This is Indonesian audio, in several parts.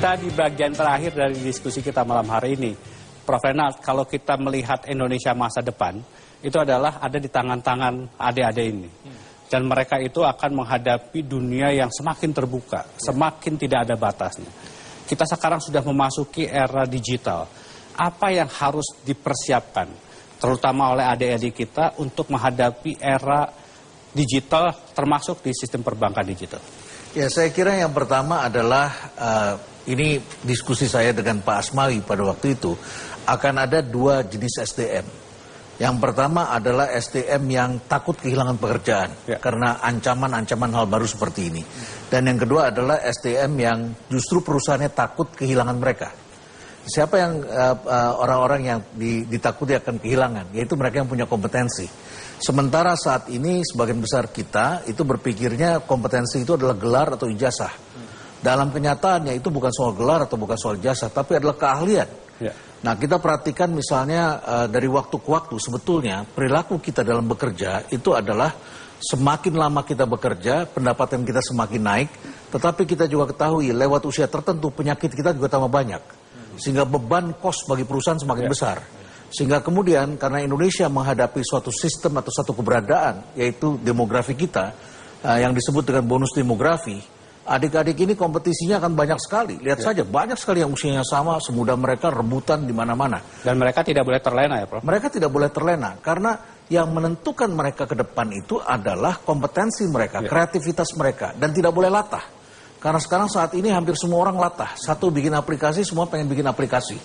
Kita di bagian terakhir dari diskusi kita malam hari ini. Prof. Renald, kalau kita melihat Indonesia masa depan, itu adalah ada di tangan-tangan adik-adik ini. Dan mereka itu akan menghadapi dunia yang semakin terbuka, semakin tidak ada batasnya. Kita sekarang sudah memasuki era digital. Apa yang harus dipersiapkan, terutama oleh adik-adik kita untuk menghadapi era digital, termasuk di sistem perbankan digital? Ya, saya kira yang pertama adalah, ini diskusi saya dengan Pak Asmawi pada waktu itu, akan ada dua jenis SDM. Yang pertama adalah SDM yang takut kehilangan pekerjaan karena ancaman-ancaman hal baru seperti ini. Dan yang kedua adalah SDM yang justru perusahaannya takut kehilangan mereka. Siapa yang orang-orang yang ditakuti akan kehilangan? Yaitu mereka yang punya kompetensi. Sementara saat ini sebagian besar kita itu berpikirnya kompetensi itu adalah gelar atau ijazah. Dalam kenyataannya itu bukan soal gelar atau bukan soal ijazah, tapi adalah keahlian. Nah, kita perhatikan misalnya dari waktu ke waktu sebetulnya perilaku kita dalam bekerja itu adalah semakin lama kita bekerja, pendapatan kita semakin naik, tetapi kita juga ketahui lewat usia tertentu penyakit kita juga tambah banyak. Sehingga beban kos bagi perusahaan semakin besar. Sehingga kemudian karena Indonesia menghadapi suatu sistem atau satu keberadaan, yaitu demografi kita, yang disebut dengan bonus demografi, adik-adik ini kompetisinya akan banyak sekali. Lihat saja, banyak sekali yang usianya sama, semudah mereka rebutan di mana-mana. Dan mereka tidak boleh terlena ya, Prof? Mereka tidak boleh terlena, karena yang menentukan mereka ke depan itu adalah kompetensi mereka, kreativitas mereka, dan tidak boleh latah. Karena sekarang saat ini hampir semua orang latah. Satu bikin aplikasi, semua pengen bikin aplikasi.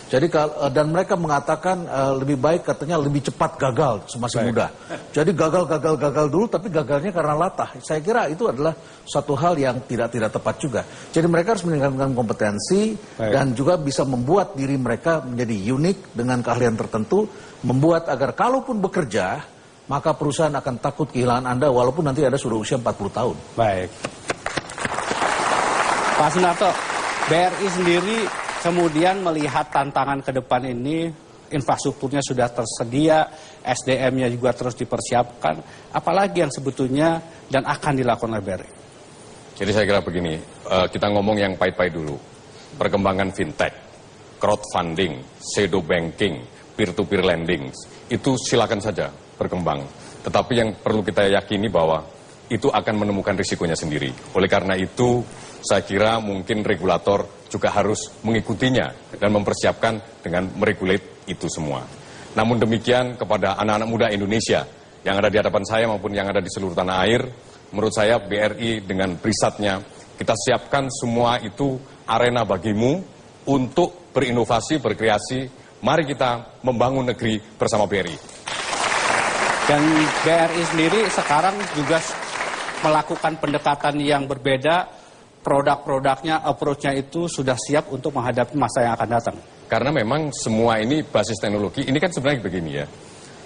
Jadi dan mereka mengatakan lebih baik katanya lebih cepat gagal semasa muda. Jadi gagal dulu, tapi gagalnya karena latah. Saya kira itu adalah satu hal yang tidak tepat juga. Jadi mereka harus meningkatkan kompetensi dan juga bisa membuat diri mereka menjadi unik dengan keahlian tertentu, membuat agar kalaupun bekerja, maka perusahaan akan takut kehilangan Anda walaupun nanti Anda sudah usia 40 tahun. Baik. Pak Sunarto, BRI sendiri kemudian melihat tantangan ke depan ini, infrastrukturnya sudah tersedia, SDM-nya juga terus dipersiapkan, apalagi yang sebetulnya dan akan dilakukan oleh BRI? Jadi saya kira begini, kita ngomong yang pahit-pahit dulu. Perkembangan fintech, crowdfunding, shadow banking, peer-to-peer lending, itu silakan saja berkembang. Tetapi yang perlu kita yakini bahwa itu akan menemukan risikonya sendiri. Oleh karena itu, saya kira mungkin regulator juga harus mengikutinya dan mempersiapkan dengan meregulate itu semua. Namun demikian kepada anak-anak muda Indonesia yang ada di hadapan saya maupun yang ada di seluruh tanah air, menurut saya BRI dengan perisatnya, kita siapkan semua itu arena bagimu untuk berinovasi, berkreasi. Mari kita membangun negeri bersama BRI. Dan BRI sendiri sekarang juga melakukan pendekatan yang berbeda, produk-produknya, approach-nya itu sudah siap untuk menghadapi masa yang akan datang. Karena memang semua ini basis teknologi, ini kan sebenarnya begini ya.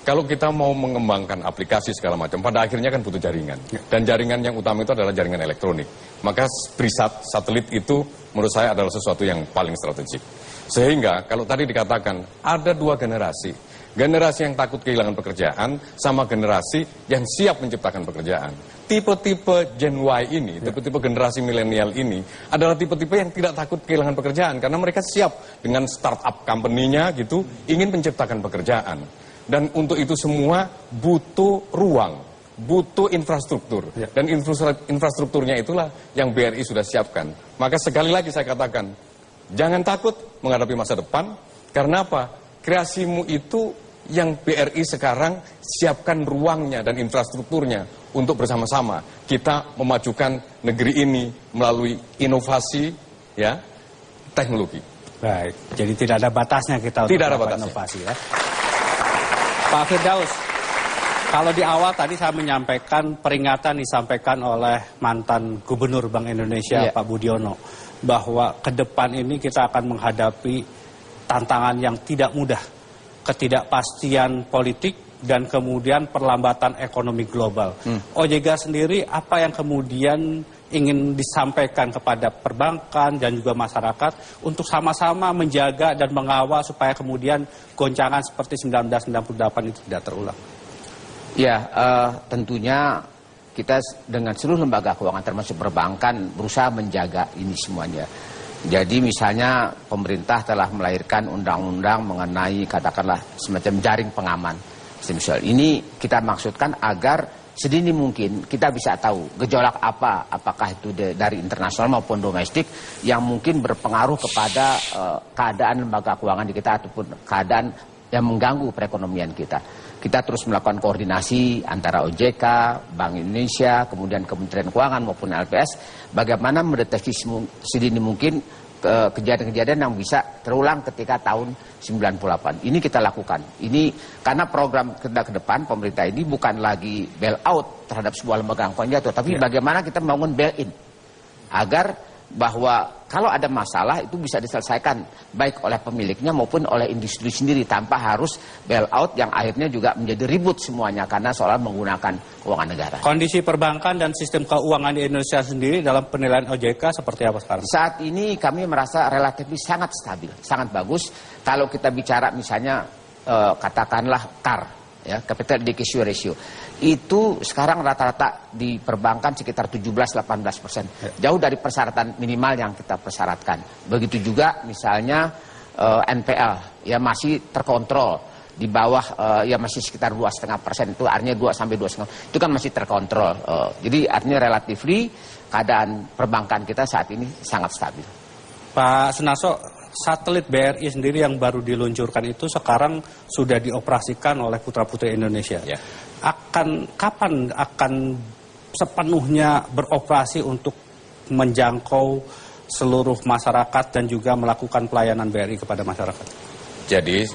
Kalau kita mau mengembangkan aplikasi segala macam, pada akhirnya kan butuh jaringan. Dan jaringan yang utama itu adalah jaringan elektronik. Maka BRISAT, satelit itu menurut saya adalah sesuatu yang paling strategik. Sehingga kalau tadi dikatakan ada dua generasi. Generasi yang takut kehilangan pekerjaan sama generasi yang siap menciptakan pekerjaan. Tipe-tipe Gen Y ini, tipe-tipe generasi milenial ini adalah tipe-tipe yang tidak takut kehilangan pekerjaan karena mereka siap dengan startup company-nya gitu, ingin menciptakan pekerjaan. Dan untuk itu semua butuh ruang, butuh infrastruktur. Dan infrastrukturnya itulah yang BRI sudah siapkan. Maka sekali lagi saya katakan, jangan takut menghadapi masa depan. Karena apa? Kreasimu itu yang BRI sekarang siapkan ruangnya dan infrastrukturnya untuk bersama-sama kita memajukan negeri ini melalui inovasi teknologi. Baik, jadi tidak ada batasnya kita untuk melakukan inovasi ya. Pak Firdaus, kalau di awal tadi saya menyampaikan peringatan disampaikan oleh mantan Gubernur Bank Indonesia Pak Budiono bahwa ke depan ini kita akan menghadapi tantangan yang tidak mudah, ketidakpastian politik dan kemudian perlambatan ekonomi global. OJK sendiri apa yang kemudian ingin disampaikan kepada perbankan dan juga masyarakat untuk sama-sama menjaga dan mengawal supaya kemudian goncangan seperti 1998 itu tidak terulang? Ya, tentunya kita dengan seluruh lembaga keuangan termasuk perbankan berusaha menjaga ini semuanya. Jadi misalnya pemerintah telah melahirkan undang-undang mengenai katakanlah semacam jaring pengaman. Misal ini kita maksudkan agar sedini mungkin kita bisa tahu gejolak apa, apakah itu dari internasional maupun domestik yang mungkin berpengaruh kepada keadaan lembaga keuangan di kita ataupun keadaan yang mengganggu perekonomian kita. Kita terus melakukan koordinasi antara OJK, Bank Indonesia, kemudian Kementerian Keuangan maupun LPS, bagaimana mendeteksi sedini mungkin kejadian-kejadian yang bisa terulang ketika tahun 98. Ini kita lakukan. Ini karena program kita ke depan pemerintah ini bukan lagi bailout terhadap sebuah lembaga keuangan jatuh, tapi bagaimana kita membangun bail-in agar bahwa kalau ada masalah itu bisa diselesaikan baik oleh pemiliknya maupun oleh industri sendiri tanpa harus bailout yang akhirnya juga menjadi ribut semuanya karena soal menggunakan keuangan negara. Kondisi perbankan dan sistem keuangan di Indonesia sendiri dalam penilaian OJK seperti apa sekarang? Saat ini kami merasa relatif sangat stabil, sangat bagus. Kalau kita bicara misalnya katakanlah CAR, ya, Capital Adequacy Ratio, itu sekarang rata-rata di perbankan sekitar 17-18%. Jauh dari persyaratan minimal yang kita persyaratkan. Begitu juga misalnya NPL, ya masih terkontrol di bawah, ya masih sekitar 2,5%. Itu artinya 2-2,5%. Itu kan masih terkontrol. Jadi artinya relatifly keadaan perbankan kita saat ini sangat stabil. Pak Sunarso, satelit BRI sendiri yang baru diluncurkan itu sekarang sudah dioperasikan oleh putra-putri Indonesia. Ya. Kapan akan sepenuhnya beroperasi untuk menjangkau seluruh masyarakat dan juga melakukan pelayanan BRI kepada masyarakat? Jadi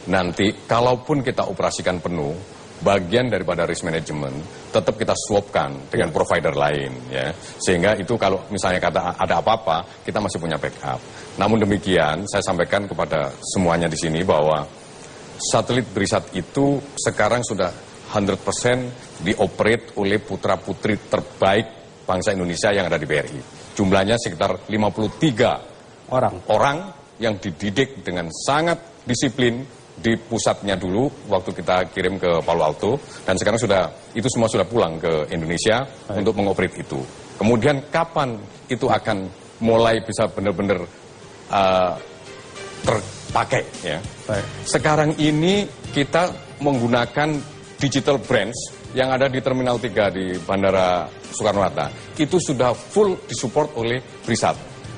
nanti kalaupun kita operasikan penuh, bagian daripada risk management tetap kita swapkan dengan provider lain, ya, sehingga itu kalau misalnya kata ada apa-apa kita masih punya backup. Namun demikian saya sampaikan kepada semuanya di sini bahwa satelit BRISAT itu sekarang sudah 100% dioperate oleh putra-putri terbaik bangsa Indonesia yang ada di BRI. Jumlahnya sekitar 53 orang yang dididik dengan sangat disiplin di pusatnya dulu waktu kita kirim ke Palo Alto, dan sekarang itu semua sudah pulang ke Indonesia untuk mengoperate itu. Kemudian kapan itu akan mulai bisa benar-benar terpakai, ya? Sekarang ini kita menggunakan digital branch yang ada di Terminal 3 di Bandara Soekarno-Hatta. Itu sudah full disupport oleh BRISAT.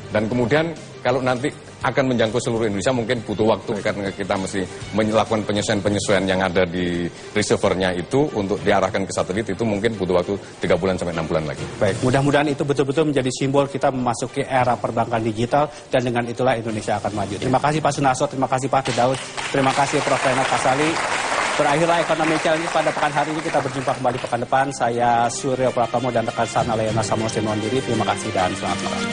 Dan kemudian kalau nanti akan menjangkau seluruh Indonesia mungkin butuh waktu karena kita mesti melakukan penyesuaian-penyesuaian yang ada di receivernya itu untuk diarahkan ke satelit, itu mungkin butuh waktu 3 bulan sampai 6 bulan lagi. Baik, mudah-mudahan itu betul-betul menjadi simbol kita memasuki era perbankan digital dan dengan itulah Indonesia akan maju. Terima kasih Pak Sunarso, terima kasih Pak Firdaus, terima kasih Prof. Renat Kasali. Berakhirlah Ekonomi Challenge pada pekan hari ini. Kita berjumpa kembali pekan depan. Saya Suryo Pratomo dan rekan Sana Leona Samuel Mondiri. Terima kasih dan selamat malam.